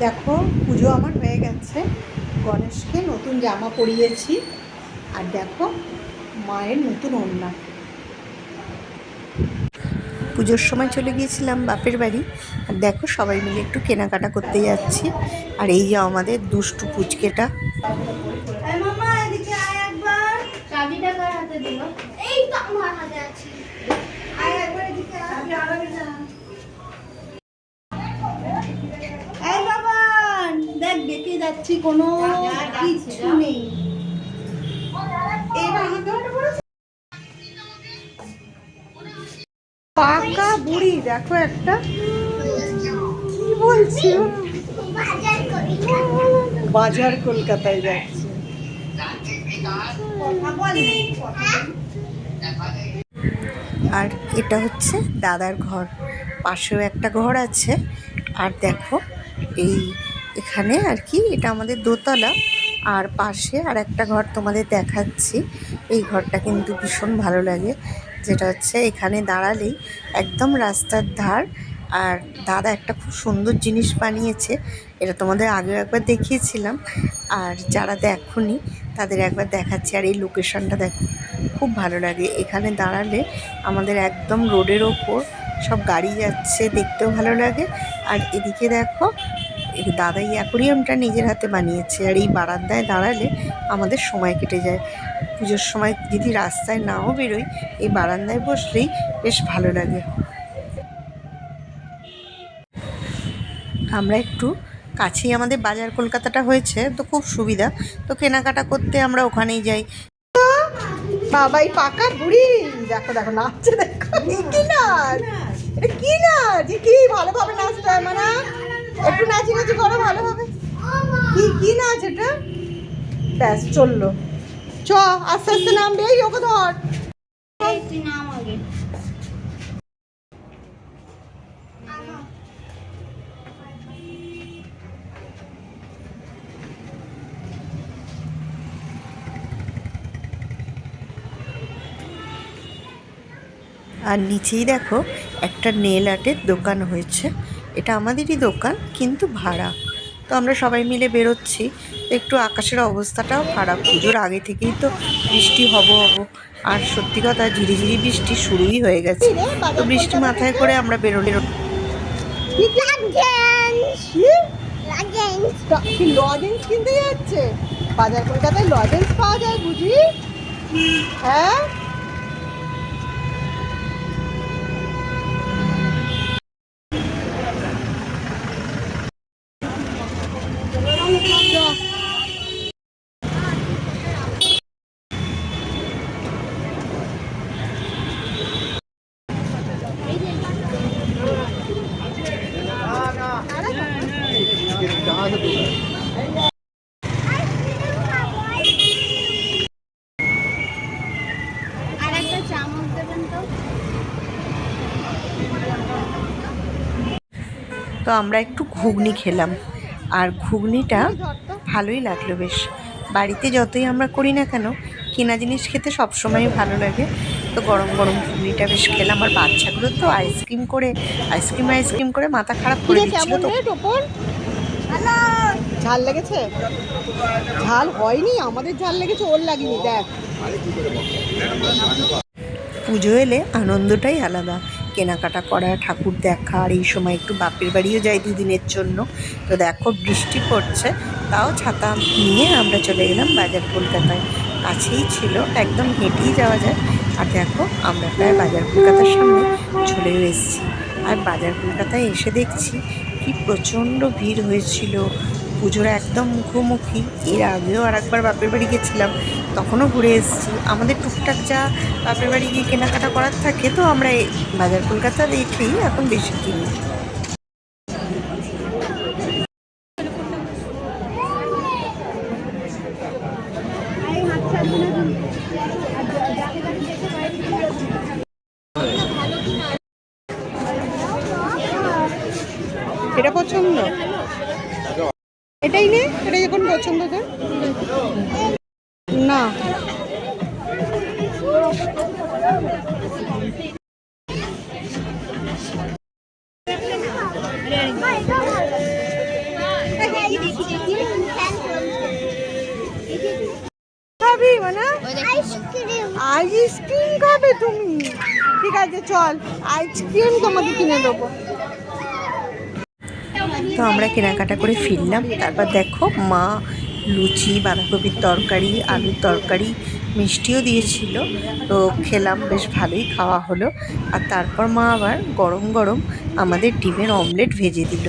দেখো পুজো আমার হয়ে গেছে, গণেশকে নতুন জামা পরিয়েছি, আর দেখো মায়ের নতুন ওড়না। পুজোর সময় চলে গিয়েছিলাম বাপের বাড়ি, আর দেখো সবাই মিলে একটু কেনাকাটা করতে যাচ্ছি। আর এই যে আমাদের দুষ্টু পুচকেটা। দেখ দেখে যাচ্ছি, কোনো কিছু নেই। পাকা বুড়ি দেখো একটা, কি বলছি, বাজার কলকাতায় যাচ্ছে। আর এটা হচ্ছে দাদার ঘর, পাশেও একটা ঘর আছে। আর দেখো এই এখানে আর কি, এটা আমাদের দোতলা, আর পাশে আর একটা ঘর তোমাদের দেখাচ্ছি। এই ঘরটা কিন্তু ভীষণ ভালো লাগে, যেটা হচ্ছে এখানে দাঁড়ালেই একদম রাস্তার ধার। আর দাদা একটা খুব সুন্দর জিনিস বানিয়েছে, এটা তোমাদের আগেও একবার দেখিয়েছিলাম, আর যারা দেখোনি তাদের একবার দেখাচ্ছি। আর এই লোকেশনটা দেখো, খুব ভালো লাগে। এখানে দাঁড়ালে আমাদের একদম রোডের ওপর সব গাড়ি যাচ্ছে, দেখতেও ভালো লাগে। আর এদিকে দেখো এই দাদা এই অ্যাকোরিয়ামটা নিজের হাতে বানিয়েছে, আর এই বারান্দায় দাঁড়ালে আমাদের সময় কেটে যায়। পুজোর সময় যদি রাস্তায় নাও বেরোই, এই বারান্দায় বসলেই বেশ ভালো লাগে। আমরা একটু কাছেই আমাদের বাজার কলকাতাটা হয়েছে, তো খুব সুবিধা, তো কেনাকাটা করতে আমরা ওখানেই যাই। বাবাই পাকা বুড়ি দেখো দেখো নাচছে, দেখো কি নাচ, এটা কি নাচ, কি ভালোভাবে নাচতে হয়, মানে একটু নাচি নাচি করো ভালোভাবে। কি নাচ এটা, ব্যাস চললো। চ আস্তে আস্তে নামবে, এই ওকে ধর। আর নিচেই দেখো একটা নেল আর্টের দোকান হয়েছে, এটা আমাদেরই দোকান কিন্তু ভাড়া। তো আমরা সবাই মিলে বেরোচ্ছি, একটু আকাশের অবস্থাটাও খারাপ, পুজোর আগে থেকেই তো বৃষ্টি হব। আর সত্যি কথা ঝিরিঝিরি বৃষ্টি শুরুই হয়ে গেছে, তো বৃষ্টি মাথায় করে আমরা বেরোলে। লজেন্স কিনতে যাচ্ছে, বাজার কলকাতায় লজেন্স পাওয়া যায় বুঝি? হ্যাঁ তো আমরা একটু ঘুগনি খেলাম, আর ঘুগনিটা ভালোই লাগলো বেশ। বাড়িতে যতই আমরা করি না কেন, কেনা জিনিস খেতে সবসময় ভালো লাগে। তো গরম গরম ঘুগনিটা বেশ খেলাম, আর বাচ্চাগুলো তো আইসক্রিম করে মাথা খারাপ করে দিচ্ছিল। তো ঝাল লেগেছে, ঝাল হয়নি, আমাদের ঝাল লেগেছে, ওর লাগেনি। দেখ পুজো এলে আনন্দটাই আলাদা, কেনাকাটা করা, ঠাকুর দেখা, আর এই সময় একটু বাপের বাড়িও যাই দুদিনের জন্য। তো দেখো বৃষ্টি পড়ছে, তাও ছাতা নিয়ে আমরা চলে গেলাম বাজার কলকাতায়, কাছেই ছিল, একদম হেঁটেই যাওয়া যায়। আর দেখো আমরা প্রায় বাজার কলকাতার সামনে চলেও এসেছি। আর বাজার কলকাতায় এসে দেখছি কি প্রচণ্ড ভিড় হয়েছিল, পুজোর একদম মুখোমুখি। এর আগেও আর একবার বাপের বাড়ি গেছিলাম, তখনও ঘুরে এসেছি। আমাদের টুকটাক যা বাপের বাড়ি গিয়ে কেনাকাটা করার থাকে, তো আমরা এই বাজার কলকাতা দেখেই এখন বেশি কিনি। এটা পছন্দ, এটাই নে, এটা যখন পছন্দ তোর না। খাবি মানে আইসক্রিম খাবে তুমি? ঠিক আছে চল, আইসক্রিম তোমাকে কিনে দেবো। তো আমরা কেনাকাটা করে ফিরলাম। তারপর দেখো মা লুচি, বাঁধাকপির তরকারি, আলুর তরকারি, মিষ্টিও দিয়েছিল। তো খেলাম, বেশ ভালোই খাওয়া হলো। আর তারপর মা আবার গরম গরম আমাদের ডিমের অমলেট ভেজে দিল।